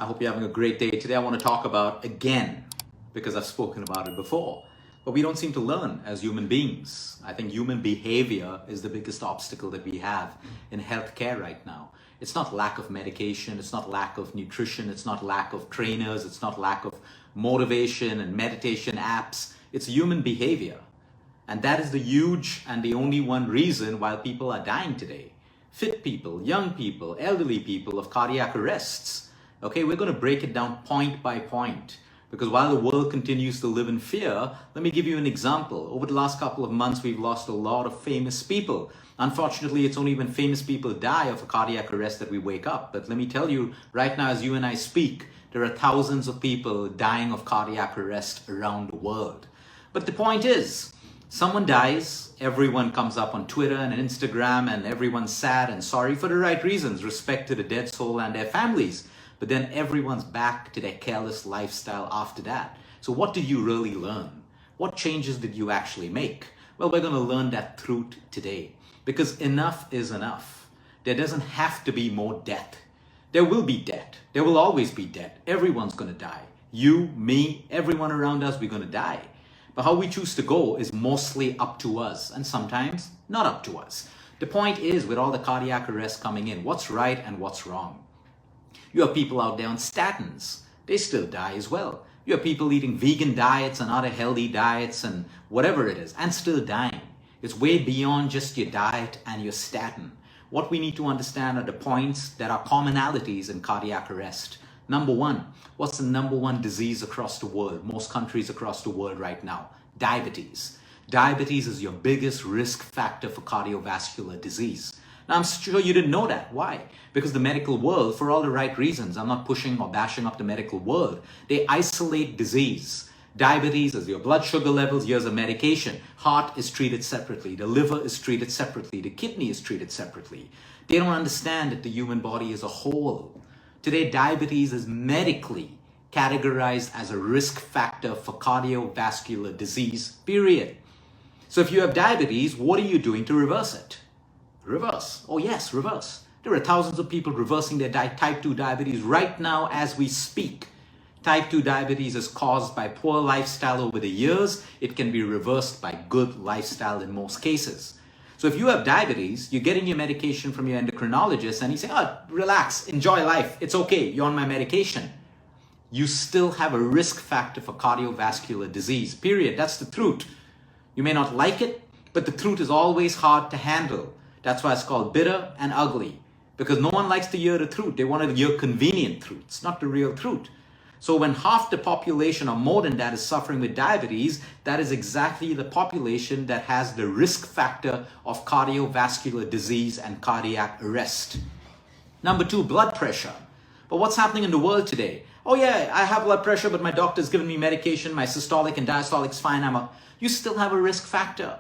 hope you're having a great day. Today I want to talk about, again, because I've spoken about it before, but we don't seem to learn as human beings. I think human behavior is the biggest obstacle that we have in healthcare right now. It's not lack of medication, it's not lack of nutrition, it's not lack of trainers, it's not lack of motivation and meditation apps. It's human behavior. And that is the huge and the only one reason why people are dying today. Fit people, young people, elderly people of cardiac arrests. Okay, we're going to break it down point by point. Because while the world continues to live in fear, let me give you an example. Over the last couple of months, we've lost a lot of famous people. Unfortunately, it's only when famous people die of a cardiac arrest that we wake up. But let me tell you, right now as you and I speak, there are thousands of people dying of cardiac arrest around the world. But the point is, someone dies, everyone comes up on Twitter and Instagram, and everyone's sad and sorry for the right reasons, respect to the dead soul and their families. But then everyone's back to their careless lifestyle after that. So what did you really learn? What changes did you actually make? Well, we're going to learn that truth today. Because enough is enough. There doesn't have to be more death. There will be death. There will always be death. Everyone's going to die. You, me, everyone around us, we're going to die. But how we choose to go is mostly up to us, and sometimes not up to us. The point is, with all the cardiac arrests coming in, what's right and what's wrong? You have people out there on statins. They still die as well. You have people eating vegan diets and other healthy diets and whatever it is, and still dying. It's way beyond just your diet and your statin. What we need to understand are the points that are commonalities in cardiac arrest. Number one, what's the number one disease across the world, most countries across the world right now? Diabetes. Diabetes is your biggest risk factor for cardiovascular disease. Now, I'm sure you didn't know that. Why? Because the medical world, for all the right reasons, I'm not pushing or bashing up the medical world, they isolate disease. Diabetes is your blood sugar levels, here's a medication. Heart is treated separately. The liver is treated separately. The kidney is treated separately. They don't understand that the human body is a whole. Today, diabetes is medically categorized as a risk factor for cardiovascular disease, period. So if you have diabetes, what are you doing to reverse it? Reverse. Oh yes, reverse. There are thousands of people reversing their type 2 diabetes right now as we speak. Type 2 diabetes is caused by poor lifestyle over the years. It can be reversed by good lifestyle in most cases. So if you have diabetes, you're getting your medication from your endocrinologist and you say, oh, relax, enjoy life. It's okay, you're on my medication. You still have a risk factor for cardiovascular disease, period. That's the truth. You may not like it, but the truth is always hard to handle. That's why it's called bitter and ugly, because no one likes to hear the truth. They want to hear convenient truths, not the real truth. So when half the population or more than that is suffering with diabetes, that is exactly the population that has the risk factor of cardiovascular disease and cardiac arrest. Number two, blood pressure. But what's happening in the world today? Oh yeah, I have blood pressure, but my doctor's given me medication, my systolic and diastolic's fine. You still have a risk factor.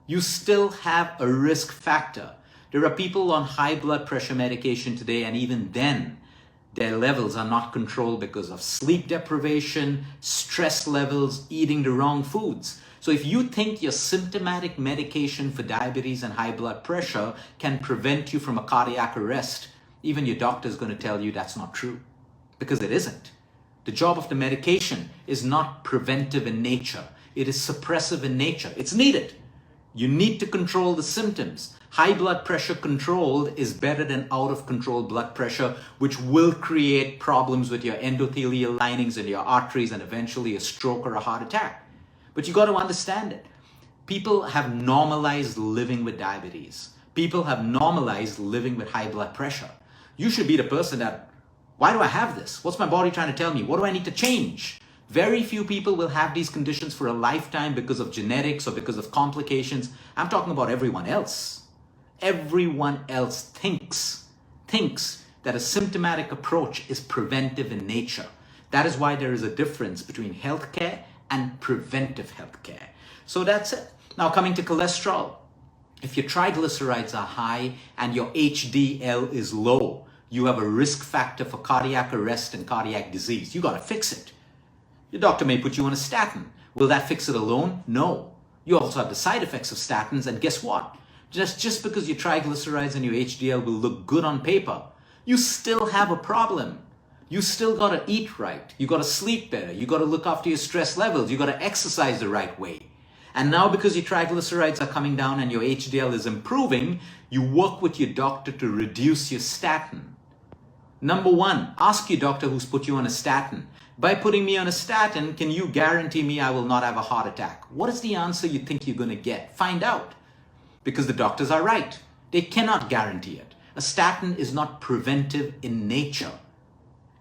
You still have a risk factor. There are people on high blood pressure medication today, and even then, their levels are not controlled because of sleep deprivation, stress levels, eating the wrong foods. So if you think your symptomatic medication for diabetes and high blood pressure can prevent you from a cardiac arrest, even your doctor is going to tell you that's not true, because it isn't. The job of the medication is not preventive in nature. It is suppressive in nature. It's needed. You need to control the symptoms. High blood pressure controlled is better than out of control blood pressure, which will create problems with your endothelial linings and your arteries and eventually a stroke or a heart attack. But you got to understand it. People have normalized living with diabetes. People have normalized living with high blood pressure. You should be the person that, why do I have this? What's my body trying to tell me? What do I need to change? Very few people will have these conditions for a lifetime because of genetics or because of complications. I'm talking about everyone else. Everyone else thinks that a symptomatic approach is preventive in nature. That is why there is a difference between healthcare and preventive healthcare. So that's it. Now coming to cholesterol. If your triglycerides are high and your HDL is low, you have a risk factor for cardiac arrest and cardiac disease. You got to fix it. Your doctor may put you on a statin. Will that fix it alone? No. You also have the side effects of statins, and guess what? Just because your triglycerides and your HDL will look good on paper, you still have a problem. You still got to eat right. You got to sleep better. You got to look after your stress levels. You got to exercise the right way. And now because your triglycerides are coming down and your HDL is improving, you work with your doctor to reduce your statin. Number one, ask your doctor who's put you on a statin. By putting me on a statin, can you guarantee me I will not have a heart attack? What is the answer you think you're going to get? Find out. Because the doctors are right. They cannot guarantee it. A statin is not preventive in nature.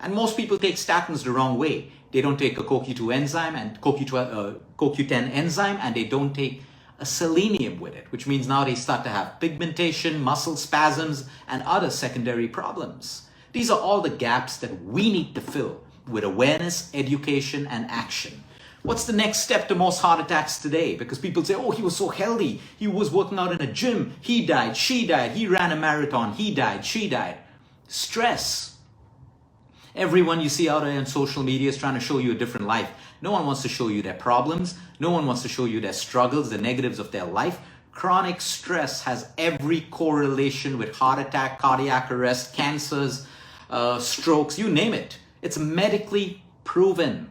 And most people take statins the wrong way. They don't take a CoQ2 enzyme and CoQ10 enzyme, and they don't take a selenium with it, which means now they start to have pigmentation, muscle spasms, and other secondary problems. These are all the gaps that we need to fill with awareness, education, and action. What's the next step to most heart attacks today? Because people say, oh, he was so healthy. He was working out in a gym. He died, she died. He ran a marathon. He died, she died. Stress. Everyone you see out there on social media is trying to show you a different life. No one wants to show you their problems. No one wants to show you their struggles, the negatives of their life. Chronic stress has every correlation with heart attack, cardiac arrest, cancers, strokes, you name it. It's medically proven.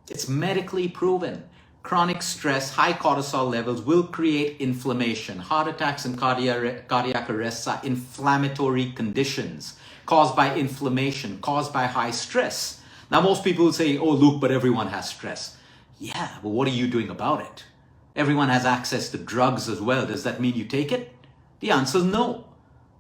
It's medically proven. Chronic stress, high cortisol levels will create inflammation. Heart attacks and cardiac arrests are inflammatory conditions caused by inflammation, caused by high stress. Now, most people will say, oh, Luke, but everyone has stress. Yeah, but what are you doing about it? Everyone has access to drugs as well. Does that mean you take it? The answer is no.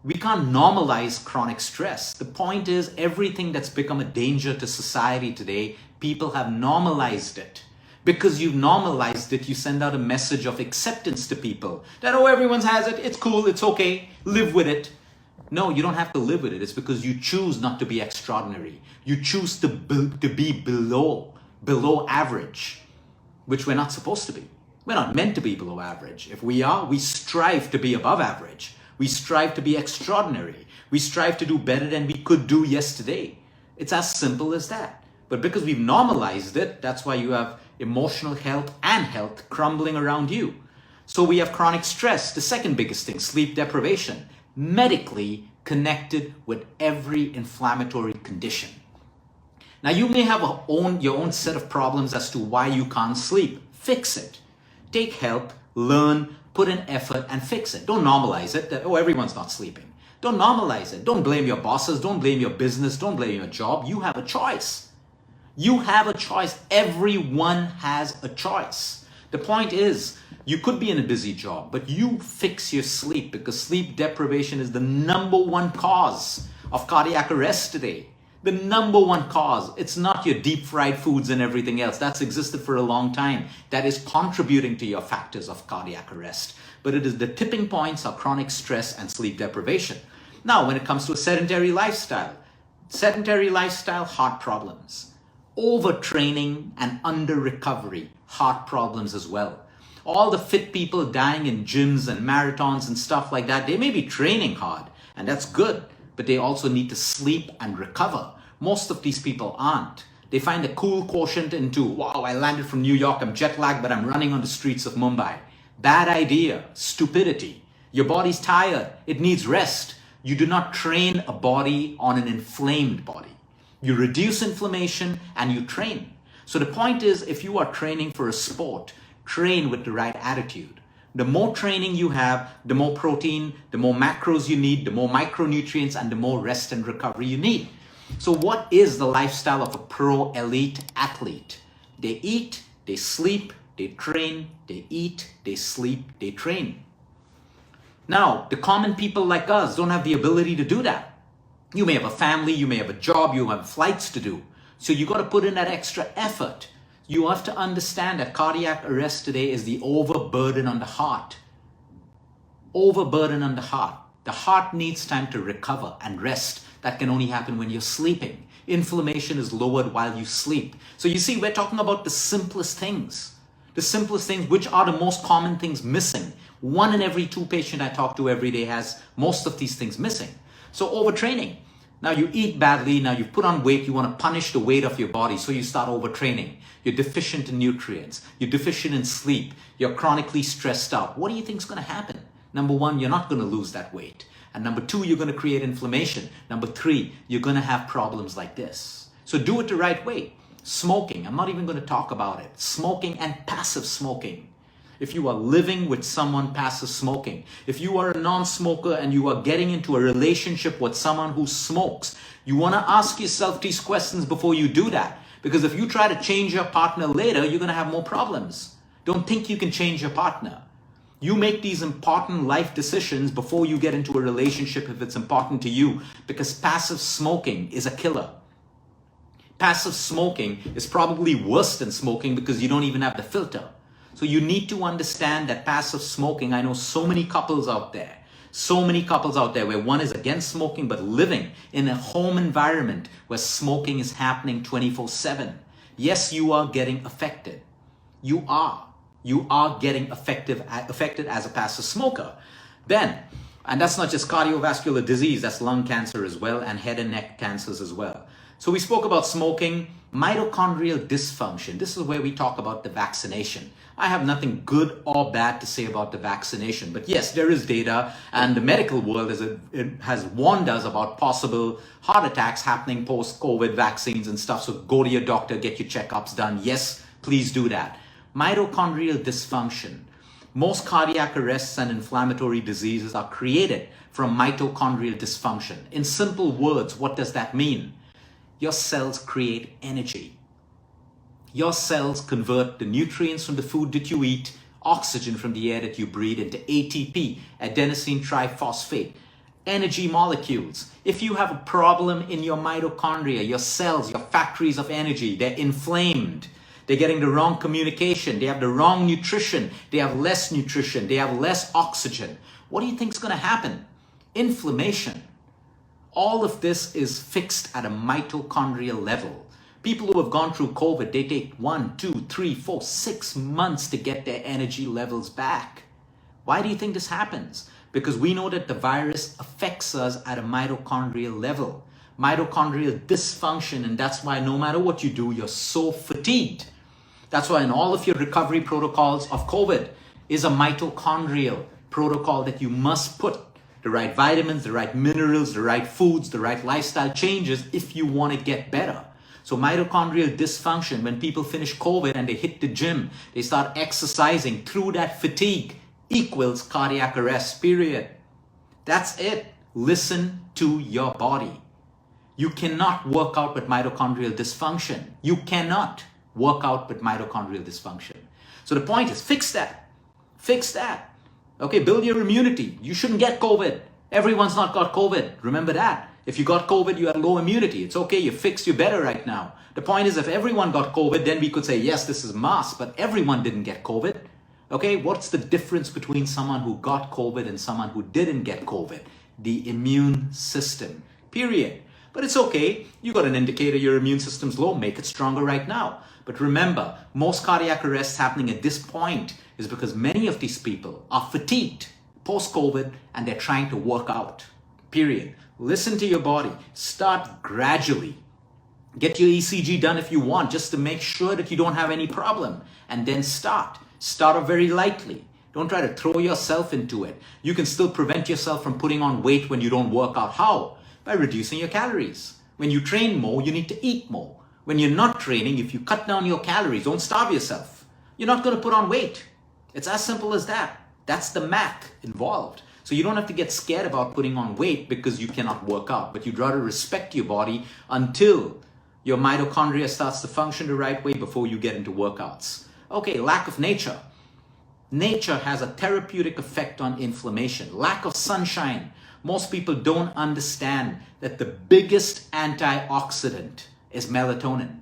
We can't normalize chronic stress. The point is, everything that's become a danger to society today, people have normalized it. Because you've normalized it, you send out a message of acceptance to people. That, oh, everyone has it, it's cool, it's okay, live with it. No, you don't have to live with it. It's because you choose not to be extraordinary. You choose to be below average, which we're not supposed to be. We're not meant to be below average. If we are, we strive to be above average. We strive to be extraordinary. We strive to do better than we could do yesterday. It's as simple as that. But because we've normalized it, that's why you have emotional health and health crumbling around you. So we have chronic stress, the second biggest thing, sleep deprivation, medically connected with every inflammatory condition. Now you may have your own set of problems as to why you can't sleep. Fix it. Take help, learn, put in effort and fix it. Don't normalize it that, oh, everyone's not sleeping. Don't normalize it. Don't blame your bosses. Don't blame your business. Don't blame your job. You have a choice. You have a choice. Everyone has a choice. The point is, you could be in a busy job, but you fix your sleep, because sleep deprivation is the #1 cause of cardiac arrest today. The #1 cause. It's not your deep fried foods and everything else. That's existed for a long time. That is contributing to your factors of cardiac arrest. But it is the tipping points of chronic stress and sleep deprivation. Now, when it comes to a sedentary lifestyle, heart problems. Overtraining and under recovery, heart problems as well. All the fit people dying in gyms and marathons and stuff like that, they may be training hard, and that's good, but they also need to sleep and recover. Most of these people aren't. They find a cool quotient into, wow, I landed from New York, I'm jet lagged, but I'm running on the streets of Mumbai. Bad idea, stupidity. Your body's tired, it needs rest. You do not train a body on an inflamed body. You reduce inflammation and you train. So the point is, if you are training for a sport, train with the right attitude. The more training you have, the more protein, the more macros you need, the more micronutrients, and the more rest and recovery you need. So what is the lifestyle of a pro elite athlete? They eat, they sleep, they train, they eat, they sleep, they train. Now, the common people like us don't have the ability to do that. You may have a family, you may have a job, you have flights to do. So you got to put in that extra effort. You have to understand that cardiac arrest today is the overburden on the heart. Overburden on the heart. The heart needs time to recover and rest. That can only happen when you're sleeping. Inflammation is lowered while you sleep. So you see, we're talking about the simplest things. The simplest things, which are the most common things missing. 1 in every 2 patients I talk to every day has most of these things missing. So overtraining. Now you eat badly, now you've put on weight, you want to punish the weight of your body, so you start overtraining. You're deficient in nutrients, you're deficient in sleep, you're chronically stressed out. What do you think is going to happen? Number one, you're not going to lose that weight. And number two, you're going to create inflammation. Number three, you're going to have problems like this. So do it the right way. Smoking, I'm not even going to talk about it. Smoking and passive smoking. If you are living with someone passive smoking, if you are a non-smoker and you are getting into a relationship with someone who smokes, you want to ask yourself these questions before you do that. Because if you try to change your partner later, you're going to have more problems. Don't think you can change your partner. You make these important life decisions before you get into a relationship if it's important to you, because passive smoking is a killer. Passive smoking is probably worse than smoking because you don't even have the filter. So you need to understand that passive smoking, I know so many couples out there where one is against smoking but living in a home environment where smoking is happening 24/7. Yes, you are getting affected. You are getting affected as a passive smoker. Then, and that's not just cardiovascular disease, that's lung cancer as well and head and neck cancers as well. So we spoke about smoking, mitochondrial dysfunction. This is where we talk about the vaccination. I have nothing good or bad to say about the vaccination, but yes, there is data, and the medical world has warned us about possible heart attacks happening post-COVID vaccines and stuff. So go to your doctor, get your checkups done. Yes, please do that. Mitochondrial dysfunction. Most cardiac arrests and inflammatory diseases are created from mitochondrial dysfunction. In simple words, what does that mean? Your cells create energy. Your cells convert the nutrients from the food that you eat, oxygen from the air that you breathe, into ATP, adenosine triphosphate, energy molecules. If you have a problem in your mitochondria, your cells, your factories of energy, they're inflamed. They're getting the wrong communication. They have the wrong nutrition. They have less nutrition. They have less oxygen. What do you think is going to happen? Inflammation. All of this is fixed at a mitochondrial level. People who have gone through COVID, they take 1, 2, 3, 4, 6 months to get their energy levels back. Why do you think this happens? Because we know that the virus affects us at a mitochondrial level. Mitochondrial dysfunction, and that's why no matter what you do, you're so fatigued. That's why in all of your recovery protocols of COVID is a mitochondrial protocol that you must put the right vitamins, the right minerals, the right foods, the right lifestyle changes if you want to get better. So mitochondrial dysfunction, when people finish COVID and they hit the gym, they start exercising through that fatigue, equals cardiac arrest, period. That's it. Listen to your body. You cannot work out with mitochondrial dysfunction. You cannot work out with mitochondrial dysfunction. So the point is, fix that. Fix that. Okay, build your immunity. You shouldn't get COVID. Everyone's not got COVID. Remember that. If you got COVID, you had low immunity. It's okay, you're fixed, you're better right now. The point is, if everyone got COVID, then we could say, yes, this is mass, but everyone didn't get COVID. Okay, what's the difference between someone who got COVID and someone who didn't get COVID? The immune system, period. But it's okay, you got an indicator your immune system's low, make it stronger right now. But remember, most cardiac arrests happening at this point is because many of these people are fatigued post-COVID and they're trying to work out, period. Listen to your body. Start gradually. Get your ECG done if you want, just to make sure that you don't have any problem. And then start. Start off very lightly. Don't try to throw yourself into it. You can still prevent yourself from putting on weight when you don't work out. How? By reducing your calories. When you train more, you need to eat more. When you're not training, if you cut down your calories, don't starve yourself. You're not going to put on weight. It's as simple as that. That's the math involved. So you don't have to get scared about putting on weight because you cannot work out, but you'd rather respect your body until your mitochondria starts to function the right way before you get into workouts. Okay, lack of nature. Nature has a therapeutic effect on inflammation. Lack of sunshine. Most people don't understand that the biggest antioxidant is melatonin.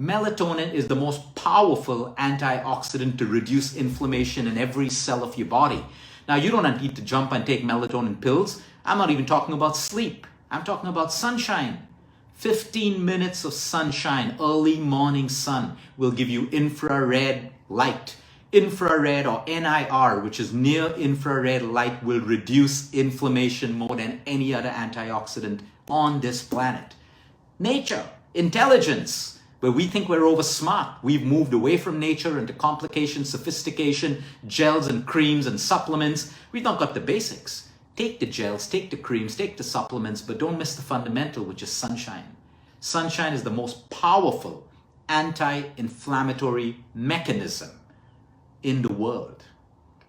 Melatonin is the most powerful antioxidant to reduce inflammation in every cell of your body. Now, you don't need to jump and take melatonin pills. I'm not even talking about sleep. I'm talking about sunshine. 15 minutes of sunshine, early morning sun, will give you infrared light. Infrared, or NIR, which is near infrared light, will reduce inflammation more than any other antioxidant on this planet. Nature, intelligence. where we think we're over smart. We've moved away from nature into complication, sophistication, gels and creams and supplements. We've not got the basics. Take the gels, take the creams, take the supplements, but don't miss the fundamental, which is sunshine. Sunshine is the most powerful anti-inflammatory mechanism in the world.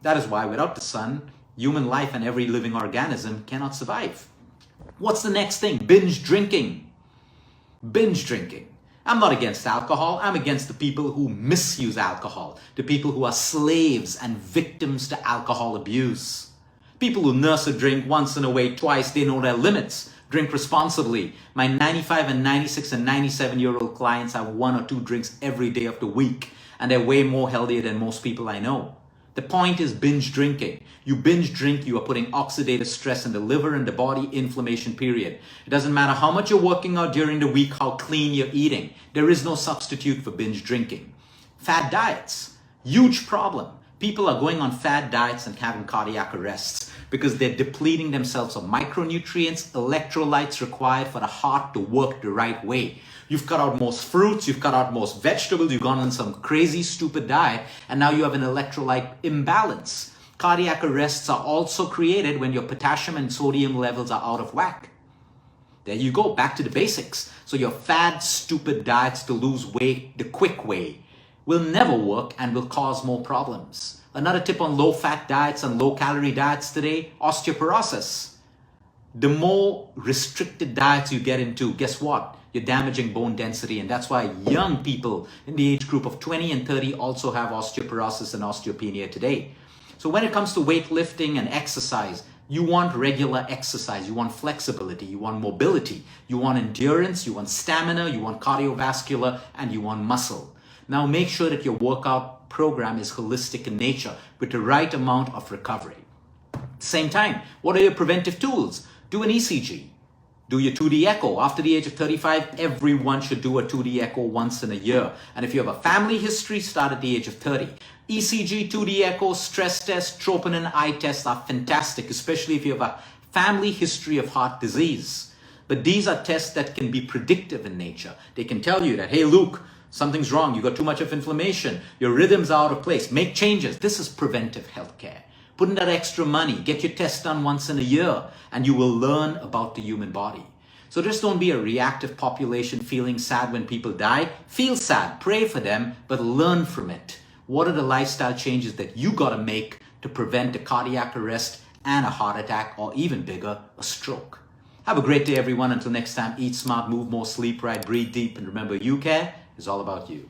That is why without the sun, human life and every living organism cannot survive. What's the next thing? Binge drinking. Binge drinking. I'm not against alcohol. I'm against the people who misuse alcohol, the people who are slaves and victims to alcohol abuse. People who nurse a drink once in a way, twice, they know their limits. Drink responsibly. My 95 and 96 and 97-year-old clients have 1 or 2 drinks every day of the week, and they're way more healthier than most people I know. The point is binge drinking. You binge drink, you are putting oxidative stress in the liver and the body, inflammation period. It doesn't matter how much you're working out during the week, how clean you're eating. There is no substitute for binge drinking. Fad diets, huge problem. People are going on fad diets and having cardiac arrests because they're depleting themselves of micronutrients, electrolytes required for the heart to work the right way. You've cut out most fruits, you've cut out most vegetables, you've gone on some crazy, stupid diet, and now you have an electrolyte imbalance. Cardiac arrests are also created when your potassium and sodium levels are out of whack. There you go, back to the basics. So your fad, stupid diets to lose weight the quick way will never work and will cause more problems. Another tip on low-fat diets and low-calorie diets today, osteoporosis. The more restricted diets you get into, guess what? You're damaging bone density, and that's why young people in the age group of 20 and 30 also have osteoporosis and osteopenia today. So when it comes to weightlifting and exercise, you want regular exercise, you want flexibility, you want mobility, you want endurance, you want stamina, you want cardiovascular, and you want muscle. Now make sure that your workout program is holistic in nature with the right amount of recovery. At the same time, what are your preventive tools? Do an ECG. Do your 2D echo. After the age of 35, everyone should do a 2D echo once in a year. And if you have a family history, start at the age of 30. ECG, 2D echo, stress test, troponin eye test are fantastic, especially if you have a family history of heart disease. But these are tests that can be predictive in nature. They can tell you that, hey, Luke, something's wrong. You got too much of inflammation. Your rhythms are out of place. Make changes. This is preventive healthcare. Put in that extra money. Get your test done once in a year, and you will learn about the human body. So just don't be a reactive population feeling sad when people die. Feel sad. Pray for them, but learn from it. What are the lifestyle changes that you got to make to prevent a cardiac arrest and a heart attack, or even bigger, a stroke? Have a great day, everyone. Until next time, eat smart, move more, sleep right, breathe deep, and remember, you care is all about you.